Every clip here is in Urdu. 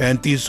35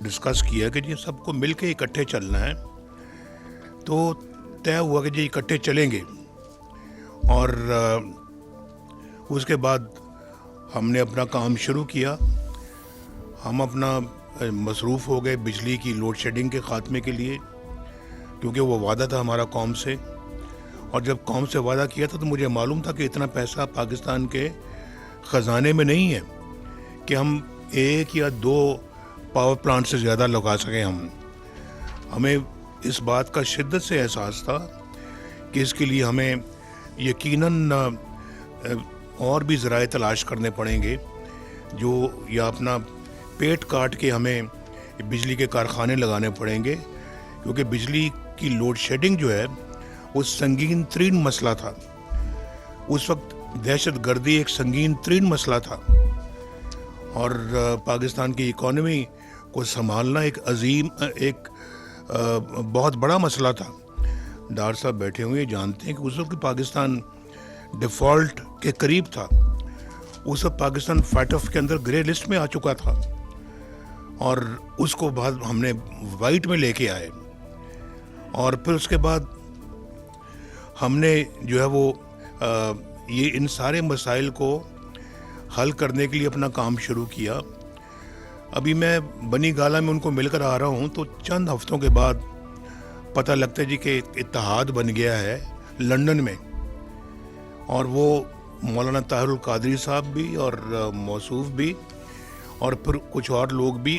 ڈسکس کیا کہ جی سب کو مل کے اکٹھے چلنا ہے، تو طے ہوا کہ جی اکٹھے چلیں گے. اور اس کے بعد ہم نے اپنا کام شروع کیا. ہم اپنا مصروف ہو گئے بجلی کی لوڈ شیڈنگ کے خاتمے کے لیے، کیونکہ وہ وعدہ تھا ہمارا قوم سے. اور جب قوم سے وعدہ کیا تھا تو مجھے معلوم تھا کہ اتنا پیسہ پاکستان کے خزانے میں نہیں ہے کہ ہم 1 یا 2 پاور پلانٹ سے زیادہ لگا سکیں. ہمیں اس بات کا شدت سے احساس تھا کہ اس کے لیے ہمیں یقیناً اور بھی ذرائع تلاش کرنے پڑیں گے، جو یا اپنا پیٹ کاٹ کے ہمیں بجلی کے کارخانے لگانے پڑیں گے، کیونکہ بجلی کی لوڈ شیڈنگ جو ہے وہ سنگین ترین مسئلہ تھا. اس وقت دہشت گردی ایک سنگین ترین مسئلہ تھا، اور پاکستان کی اکانومی کو سنبھالنا ایک بہت بڑا مسئلہ تھا. ڈار صاحب بیٹھے ہوئے جانتے ہیں کہ اس وقت پاکستان ڈیفالٹ کے قریب تھا. اس وقت پاکستان فائٹ آف کے اندر گرے لسٹ میں آ چکا تھا، اور اس کو بعد ہم نے وائٹ میں لے کے آئے. اور پھر اس کے بعد ہم نے جو ہے وہ یہ ان سارے مسائل کو حل کرنے کے لیے اپنا کام شروع کیا. ابھی میں بنی گالہ میں ان کو مل کر آ رہا ہوں تو چند ہفتوں کے بعد پتہ لگتا ہے جی کہ اتحاد بن گیا ہے لندن میں، اور وہ مولانا طاہر القادری صاحب بھی اور موصوف بھی اور پھر کچھ اور لوگ بھی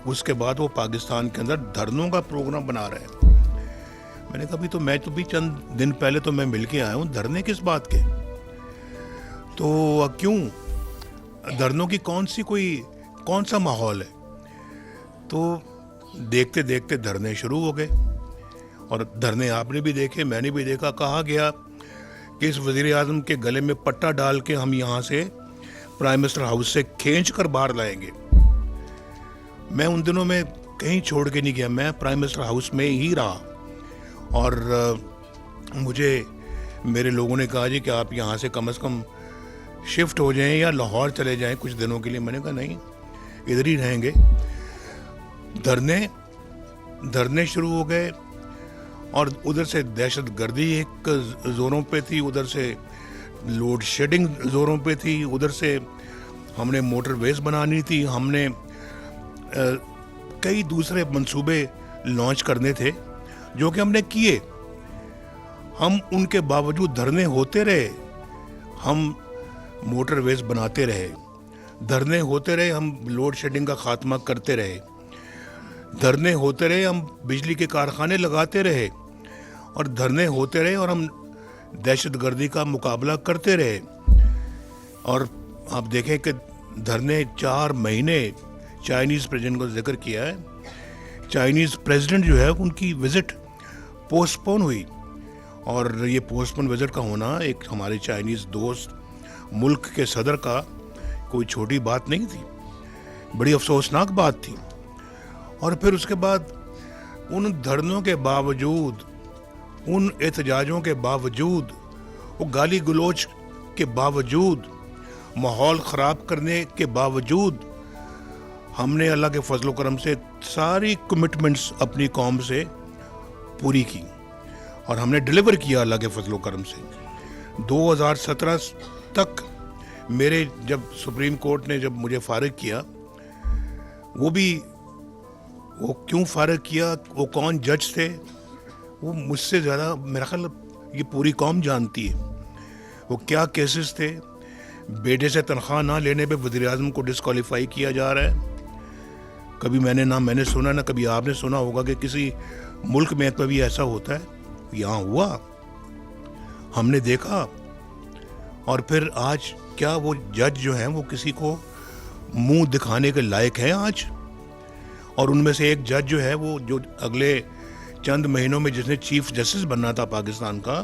اس کے بعد وہ پاکستان کے اندر دھرنوں کا پروگرام بنا رہے ہیں. میں نے کہا میں تو بھی چند دن پہلے تو میں مل کے آیا ہوں، دھرنے کس بات کے؟ تو کیوں دھرنوں کی کون سا ماحول ہے؟ تو دیکھتے دیکھتے دھرنے شروع ہو گئے، اور دھرنے آپ نے بھی دیکھے، میں نے بھی دیکھا. کہا گیا کہ اس وزیر اعظم کے گلے میں پٹا ڈال کے ہم یہاں سے پرائم منسٹر ہاؤس سے کھینچ کر باہر لائیں گے. میں ان دنوں میں کہیں چھوڑ کے نہیں گیا، میں پرائم منسٹر ہاؤس میں ہی رہا. اور مجھے میرے لوگوں نے کہا جی کہ آپ یہاں سے کم از کم شفٹ ہو جائیں یا لاہور چلے جائیں کچھ دنوں کے لیے. میں نے کہا نہیں، ادھر ہی رہیں گے. دھرنے شروع ہو گئے، اور ادھر سے دہشت گردی ایک زوروں پہ تھی، ادھر سے لوڈ شیڈنگ زوروں پہ تھی، ادھر سے ہم نے موٹر ویز بنانی تھی، ہم نے کئی دوسرے منصوبے لانچ کرنے تھے جو کہ ہم نے کیے. ہم ان کے باوجود دھرنے ہوتے رہے، ہم موٹر ویز بناتے رہے، دھرنے ہوتے رہے، ہم لوڈ شیڈنگ کا خاتمہ کرتے رہے، دھرنے ہوتے رہے، ہم بجلی کے کارخانے لگاتے رہے، اور دھرنے ہوتے رہے، اور ہم دہشت گردی کا مقابلہ کرتے رہے. اور آپ دیکھیں کہ دھرنے 4 مہینے چائنیز پریزیڈنٹ کو ذکر کیا ہے. چائنیز پریزیڈنٹ جو ہے ان کی وزٹ پوسٹ پون ہوئی، اور یہ پوسٹ پون وزٹ کا ہونا ایک ہمارے چائنیز دوست ملک کے صدر کا کوئی چھوٹی بات نہیں تھی، بڑی افسوسناک بات تھی. اور پھر اس کے بعد ان دھرنوں کے باوجود، ان احتجاجوں کے باوجود، وہ گالی گلوچ کے باوجود، ماحول خراب کرنے کے باوجود، ہم نے اللہ کے فضل و کرم سے ساری کمٹمنٹس اپنی قوم سے پوری کی، اور ہم نے ڈیلیور کیا اللہ کے فضل و کرم سے. 2017 تک میرے جب سپریم کورٹ نے جب مجھے فارغ کیا، وہ کیوں فارغ کیا، وہ کون جج تھے، وہ مجھ سے زیادہ میرا خیال یہ پوری قوم جانتی ہے. وہ کیا کیسز تھے، بیٹے سے تنخواہ نہ لینے پہ وزیر اعظم کو ڈسکوالیفائی کیا جا رہا ہے. کبھی میں نے سنا، نہ کبھی آپ نے سنا ہوگا کہ کسی ملک میں کبھی ایسا ہوتا ہے. یہاں ہوا، ہم نے دیکھا. اور پھر آج کیا وہ جج جو ہیں وہ کسی کو منہ دکھانے کے لائق ہیں آج؟ اور ان میں سے ایک جج جو ہے وہ جو اگلے چند مہینوں میں جس نے چیف جسٹس بننا تھا پاکستان کا،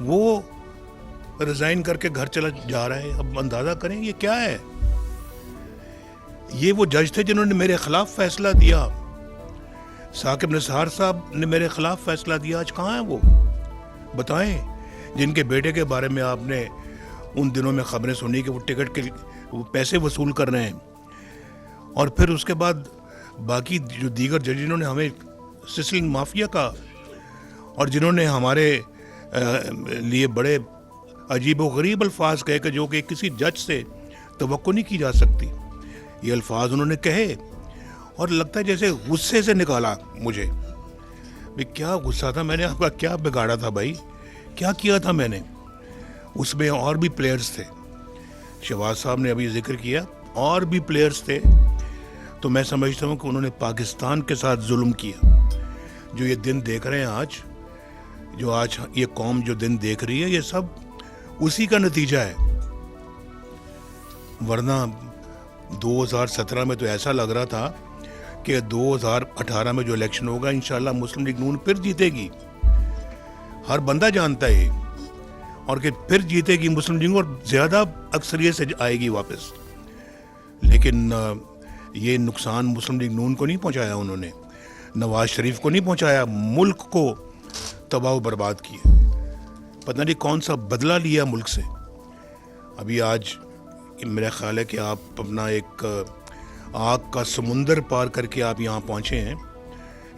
وہ ریزائن کر کے گھر چلا جا رہا ہے. اب اندازہ کریں یہ کیا ہے. یہ وہ جج تھے جنہوں نے میرے خلاف فیصلہ دیا. ثاقب نثار صاحب نے میرے خلاف فیصلہ دیا. آج کہاں ہیں وہ؟ بتائیں. جن کے بیٹے کے بارے میں آپ نے ان دنوں میں خبریں سنی کہ وہ ٹکٹ کے وہ پیسے وصول کر رہے ہیں. اور پھر اس کے بعد باقی جو دیگر جج جنہوں نے ہمیں سسلنگ مافیا کا اور جنہوں نے ہمارے لیے بڑے عجیب و غریب الفاظ کہے کہ جو کہ کسی جج سے توقع نہیں کی جا سکتی، یہ الفاظ انہوں نے کہے اور لگتا ہے جیسے غصے سے نکالا مجھے. بھئی کیا غصہ تھا، میں نے آپ کا کیا بگاڑا تھا بھائی، کیا کیا تھا میں نے. اس میں اور بھی پلیئرز تھے، شہباز صاحب نے ابھی ذکر کیا، اور بھی پلیئرز تھے. تو میں سمجھتا ہوں کہ انہوں نے پاکستان کے ساتھ ظلم کیا. جو یہ دن دیکھ رہے ہیں آج یہ قوم جو دن دیکھ رہی ہے، یہ سب اسی کا نتیجہ ہے. ورنہ 2017 میں تو ایسا لگ رہا تھا کہ 2018 میں جو الیکشن ہوگا انشاءاللہ مسلم لیگ نون پھر جیتے گی. ہر بندہ جانتا ہے اور کہ پھر جیتے گی مسلم لیگ اور زیادہ اکثریت سے آئے گی واپس. لیکن یہ نقصان مسلم لیگ نون کو نہیں پہنچایا، انہوں نے نواز شریف کو نہیں پہنچایا، ملک کو تباہ و برباد کیا. پتہ نہیں کون سا بدلہ لیا ملک سے. ابھی آج میرا خیال ہے کہ آپ اپنا ایک آگ کا سمندر پار کر کے آپ یہاں پہنچے ہیں.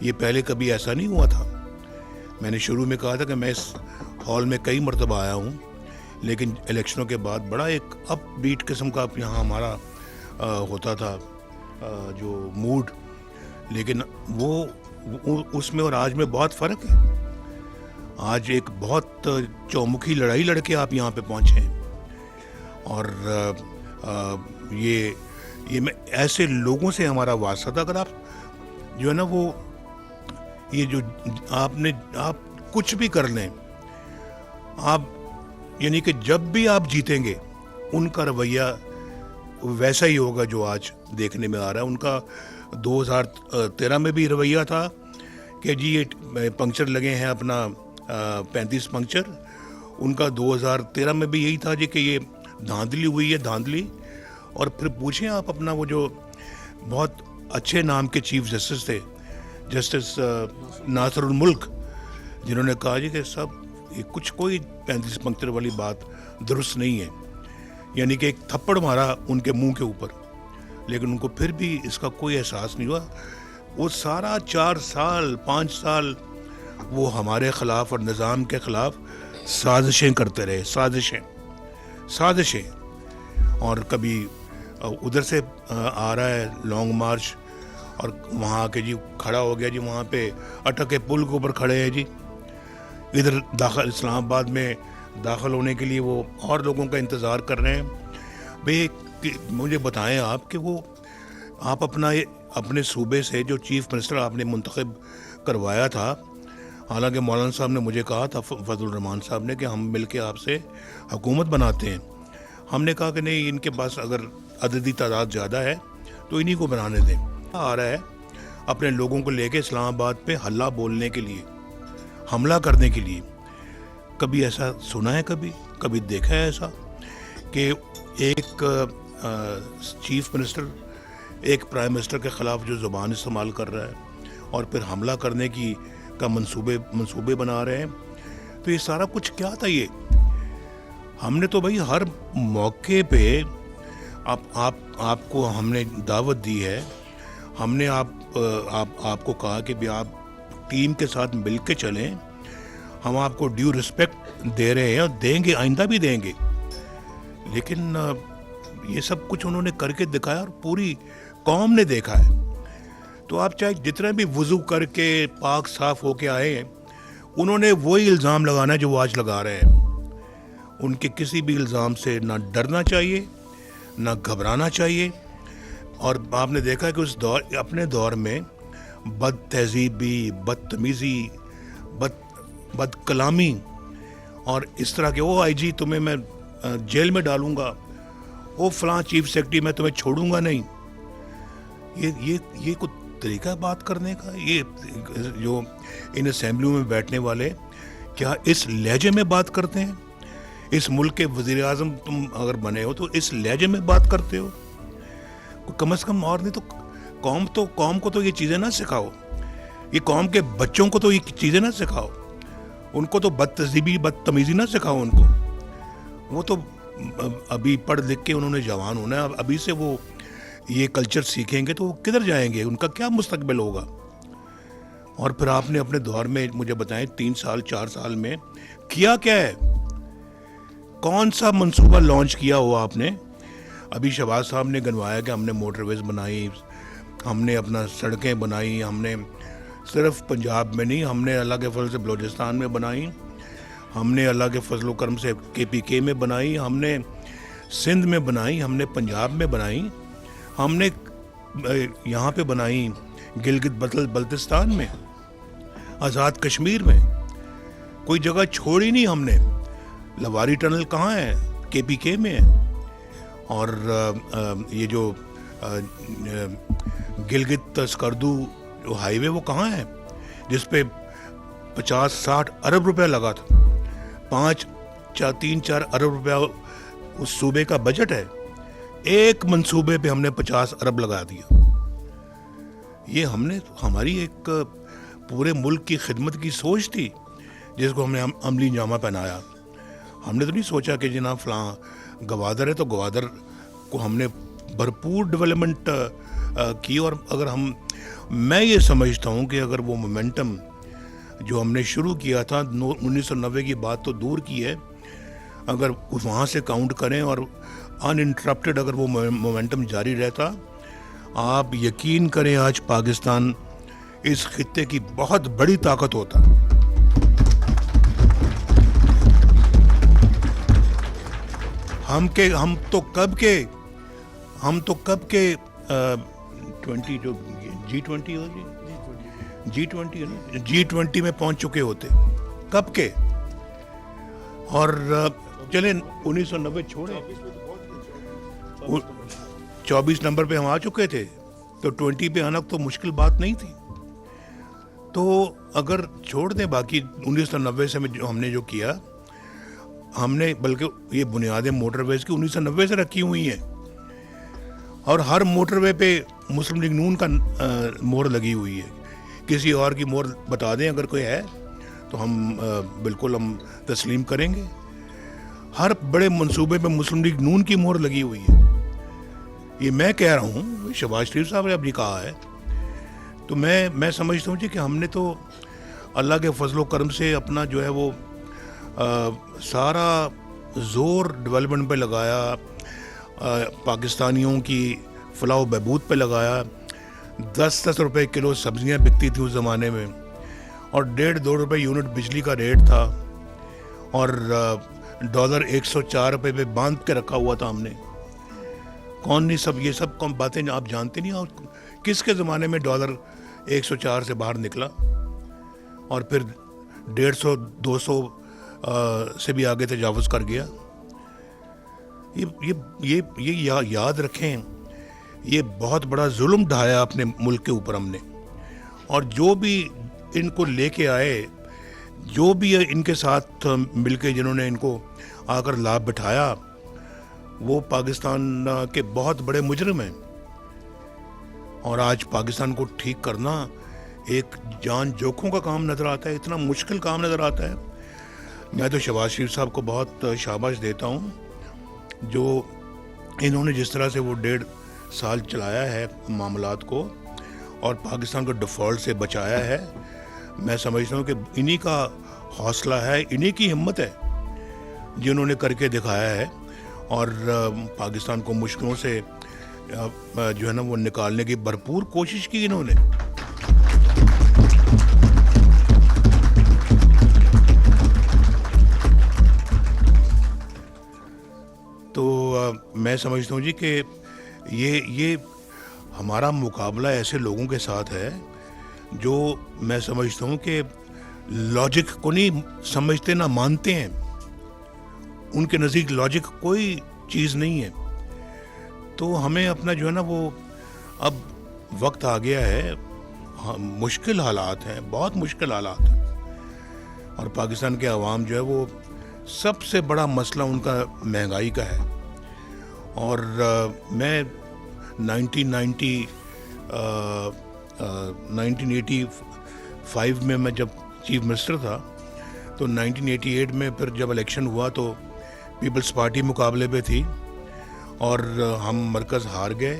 یہ پہلے کبھی ایسا نہیں ہوا تھا. میں نے شروع میں کہا تھا کہ میں اس ہال میں کئی مرتبہ آیا ہوں، لیکن الیکشنوں کے بعد بڑا ایک اپ بیٹ قسم کا یہاں ہمارا ہوتا تھا جو موڈ. لیکن وہ اس میں اور آج میں بہت فرق ہے. آج ایک بہت چومکھی لڑائی لڑ کے آپ یہاں پہ پہنچے ہیں. اور یہ میں ایسے لوگوں سے ہمارا واسطہ تھا. اگر آپ جو ہے نا وہ یہ جو آپ کچھ بھی کر لیں، آپ یعنی کہ جب بھی آپ جیتیں گے ان کا رویہ ویسا ہی ہوگا جو آج دیکھنے میں آ رہا ہے. ان کا 2013 میں بھی رویہ تھا کہ جی یہ پنکچر لگے ہیں اپنا 35 پنکچر. ان کا 2013 میں بھی یہی تھا جی کہ یہ دھاندلی ہوئی ہے، دھاندلی. اور پھر پوچھیں آپ اپنا وہ جو بہت اچھے نام کے چیف جسٹس تھے، جسٹس ناصر الملک، جنہوں نے کہا جی کہ سب یہ کچھ کوئی 35 پنکچر والی بات درست نہیں ہے. یعنی کہ ایک تھپڑ مارا ان کے منہ کے اوپر، لیکن ان کو پھر بھی اس کا کوئی احساس نہیں ہوا. وہ سارا 4 سال 5 سال وہ ہمارے خلاف اور نظام کے خلاف سازشیں کرتے رہے، سازشیں. اور کبھی ادھر سے آ رہا ہے لانگ مارچ اور وہاں کے جی کھڑا ہو گیا جی وہاں پہ اٹک پل کے اوپر کھڑے ہیں جی. ادھر داخل اسلام آباد میں داخل ہونے کے لیے وہ اور لوگوں کا انتظار کر رہے ہیں. بھئی مجھے بتائیں آپ کہ وہ آپ اپنے صوبے سے جو چیف منسٹر آپ نے منتخب کروایا تھا، حالانکہ مولانا صاحب نے مجھے کہا تھا، فضل الرحمان صاحب نے، کہ ہم مل کے آپ سے حکومت بناتے ہیں. ہم نے کہا کہ نہیں، ان کے پاس اگر عددی تعداد زیادہ ہے تو انہی کو بنانے دیں. آ رہا ہے اپنے لوگوں کو لے کے اسلام آباد پہ ہلہ بولنے کے لیے، حملہ کرنے کے لیے. کبھی ایسا سنا ہے، کبھی دیکھا ہے ایسا کہ ایک چیف منسٹر ایک پرائم منسٹر کے خلاف جو زبان استعمال کر رہا ہے اور پھر حملہ کرنے کا منصوبے بنا رہے ہیں؟ تو یہ سارا کچھ کیا تھا؟ یہ ہم نے تو بھائی ہر موقع پہ آپ کو ہم نے دعوت دی ہے. ہم نے آپ کو کہا کہ بھی آپ ٹیم کے ساتھ مل کے چلیں. ہم آپ کو ڈیو رسپیکٹ دے رہے ہیں اور دیں گے، آئندہ بھی دیں گے. لیکن یہ سب کچھ انہوں نے کر کے دکھایا اور پوری قوم نے دیکھا ہے. تو آپ چاہے جتنا بھی وضو کر کے پاک صاف ہو کے آئے ہیں، انہوں نے وہی الزام لگانا ہے جو وہ آج لگا رہے ہیں. ان کے کسی بھی الزام سے نہ ڈرنا چاہیے، نہ گھبرانا چاہیے. اور آپ نے دیکھا کہ اپنے دور میں بد تہذیبی، بدتمیزی، بد کلامی اور اس طرح کے آئی جی تمہیں میں جیل میں ڈالوں گا، فلاں چیف سیکرٹری میں تمہیں چھوڑوں گا نہیں. یہ کوئی طریقہ بات کرنے کا؟ یہ جو ان اسمبلیوں میں بیٹھنے والے کیا اس لہجے میں بات کرتے ہیں؟ اس ملک کے وزیر اعظم تم اگر بنے ہو تو اس لہجے میں بات کرتے ہو؟ کم از کم اور نہیں تو قوم کو تو یہ چیزیں نہ سکھاؤ. یہ قوم کے بچوں کو تو یہ چیزیں نہ سکھاؤ. ان کو تو بدتمیزی نہ سکھاؤ. ان کو وہ تو ابھی پڑھ لکھ کے انہوں نے جوان ہونا ہے. ابھی سے وہ یہ کلچر سیکھیں گے تو وہ کدھر جائیں گے, ان کا کیا مستقبل ہوگا. اور پھر آپ نے اپنے دور میں مجھے بتائیں 3 سال 4 سال میں کیا کیا ہے, کون سا منصوبہ لانچ کیا ہوا آپ نے؟ ابھی شہباز صاحب نے گنوایا کہ ہم نے موٹر ویز بنائی, ہم نے اپنا سڑکیں بنائی, ہم نے صرف پنجاب میں نہیں, ہم نے اللہ کے فضل سے بلوچستان میں بنائی, ہم نے اللہ کے فضل و کرم سے KPK میں بنائی, ہم نے سندھ میں بنائی, ہم نے پنجاب میں بنائی, ہم نے یہاں پہ بنائی گلگت بلتستان میں, آزاد کشمیر میں, کوئی جگہ چھوڑی نہیں ہم نے. لواری ٹنل کہاں ہے؟ KPK میں ہے. اور یہ جو گلگت سکردو جو ہائی وے وہ کہاں ہے جس پہ 50-60 ارب روپے لگا تھا, 3-4 ارب روپے اس صوبے کا بجٹ ہے, ایک منصوبے پہ ہم نے 50 ارب لگا دیا. یہ ہم نے ہماری ایک پورے ملک کی خدمت کی سوچ تھی جس کو ہم نے عملی جامہ پہنایا. ہم نے تو نہیں سوچا کہ جناب فلاں گوادر ہے تو گوادر کو ہم نے بھرپور ڈیولپمنٹ کی. اور اگر میں یہ سمجھتا ہوں کہ اگر وہ مومنٹم جو ہم نے شروع کیا تھا 1990 کی بات تو دور کی ہے, اگر وہاں سے کاؤنٹ کریں اور ان انٹرپٹڈ اگر وہ مومنٹم جاری رہتا, آپ یقین کریں آج پاکستان اس خطے کی بہت بڑی طاقت ہوتا. ہم تو کب کے 20 جو G20 ہو G20 میں پہنچ چکے ہوتے کب کے. اور چلیں 1990 چھوڑیں, 24 نمبر پہ ہم آ چکے تھے تو 20 پہ آنا تو مشکل بات نہیں تھی. تو اگر چھوڑ دیں باقی 1990 سے ہم نے جو کیا, ہم نے بلکہ یہ بنیادیں موٹر ویز کی 1990 سے رکھی ہوئی ہیں, اور ہر موٹر وے پہ مسلم لیگ نون کا مہر لگی ہوئی ہے. کسی اور کی مہر بتا دیں اگر کوئی ہے تو ہم بالکل ہم تسلیم کریں گے. ہر بڑے منصوبے پہ مسلم لیگ نون کی مہر لگی ہوئی ہے. یہ میں کہہ رہا ہوں, شہباز شریف صاحب نے ابھی کہا ہے. تو میں سمجھتا ہوں کہ ہم نے تو اللہ کے فضل و کرم سے اپنا جو ہے وہ سارا زور ڈیولپمنٹ پہ لگایا, پاکستانیوں کی فلاح و بہبود پہ لگایا. 10 روپے کلو سبزیاں بکتی تھیں اس زمانے میں, اور 1.5-2 روپے یونٹ بجلی کا ریٹ تھا, اور ڈالر 104 روپے پہ باندھ کے رکھا ہوا تھا ہم نے. کون نہیں یہ سب باتیں آپ جانتے نہیں. اور کس کے زمانے میں ڈالر 104 سے باہر نکلا اور پھر 150-200 سے بھی آگے تجاوز کر گیا. یہ یاد رکھیں, یہ بہت بڑا ظلم ڈھایا اپنے ملک کے اوپر ہم نے. اور جو بھی ان کو لے کے آئے, جو بھی ان کے ساتھ مل کے جنہوں نے ان کو آ کر لابھ بٹھایا, وہ پاکستان کے بہت بڑے مجرم ہیں. اور آج پاکستان کو ٹھیک کرنا ایک جان جوکھوں کا کام نظر آتا ہے, اتنا مشکل کام نظر آتا ہے. میں تو شہباز شریف صاحب کو بہت شاباش دیتا ہوں, جو انہوں نے جس طرح سے وہ 1.5 سال چلایا ہے معاملات کو اور پاکستان کو ڈیفالٹ سے بچایا ہے. میں سمجھتا ہوں کہ انہی کا حوصلہ ہے, انہی کی ہمت ہے جنہوں نے کر کے دکھایا ہے, اور پاکستان کو مشکلوں سے جو ہے نا وہ نکالنے کی بھرپور کوشش کی انہوں نے. تو میں سمجھتا ہوں جی کہ یہ ہمارا مقابلہ ایسے لوگوں کے ساتھ ہے جو میں سمجھتا ہوں کہ لاجک کو نہیں سمجھتے, نہ مانتے ہیں. ان کے نزدیک لاجک کوئی چیز نہیں ہے. تو ہمیں اپنا جو ہے نا وہ اب وقت آ گیا ہے, مشکل حالات ہیں, بہت مشکل حالات ہیں, اور پاکستان کے عوام جو ہے وہ سب سے بڑا مسئلہ ان کا مہنگائی کا ہے. اور میں 1985 میں جب چیف منسٹر تھا تو 1988 میں پھر جب الیکشن ہوا تو پیپلز پارٹی مقابلے پہ تھی اور ہم مرکز ہار گئے.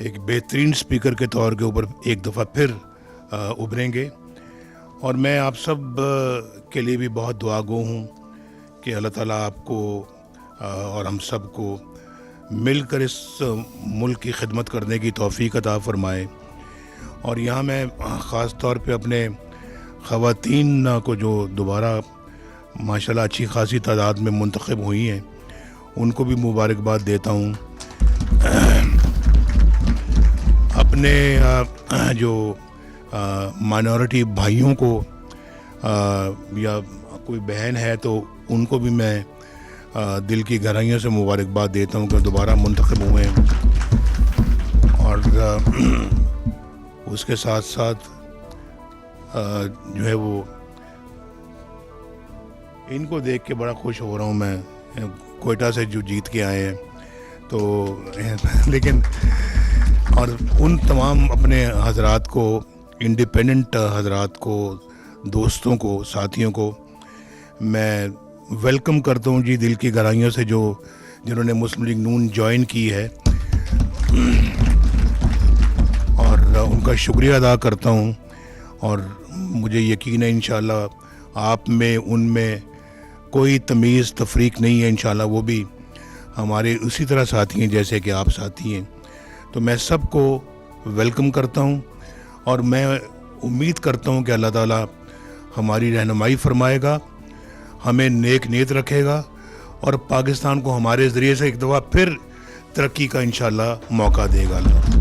ایک بہترین سپیکر کے طور کے اوپر ایک دفعہ پھر ابھریں گے. اور میں آپ سب کے لیے بھی بہت دعا گو ہوں کہ اللہ تعالیٰ آپ کو اور ہم سب کو مل کر اس ملک کی خدمت کرنے کی توفیق عطا فرمائے. اور یہاں میں خاص طور پہ اپنے خواتین کو جو دوبارہ ماشاءاللہ اچھی خاصی تعداد میں منتخب ہوئی ہیں ان کو بھی مبارکباد دیتا ہوں. اپنے جو مائنورٹی بھائیوں کو یا کوئی بہن ہے تو ان کو بھی میں دل کی گہرائیوں سے مبارکباد دیتا ہوں کہ دوبارہ منتخب ہوئے ہیں. اور اس کے ساتھ ساتھ جو ہے وہ ان کو دیکھ کے بڑا خوش ہو رہا ہوں میں، کوئٹہ سے جو جیت کے آئے ہیں تو لیکن اور ان تمام اپنے حضرات کو، انڈیپینڈنٹ حضرات کو، دوستوں کو، ساتھیوں کو میں ویلکم کرتا ہوں جی دل کی گہرائیوں سے، جنہوں نے مسلم لیگ نون جوائن کی ہے، اور ان کا شکریہ ادا کرتا ہوں. اور مجھے یقین ہے انشاءاللہ آپ میں ان میں کوئی تمیز تفریق نہیں ہے، انشاءاللہ وہ بھی ہمارے اسی طرح ساتھی ہیں جیسے کہ آپ ساتھی ہیں. تو میں سب کو ویلکم کرتا ہوں اور میں امید کرتا ہوں کہ اللہ تعالیٰ ہماری رہنمائی فرمائے گا، ہمیں نیک نیت رکھے گا اور پاکستان کو ہمارے ذریعے سے ایک دفعہ پھر ترقی کا انشاءاللہ موقع دے گا. اللہ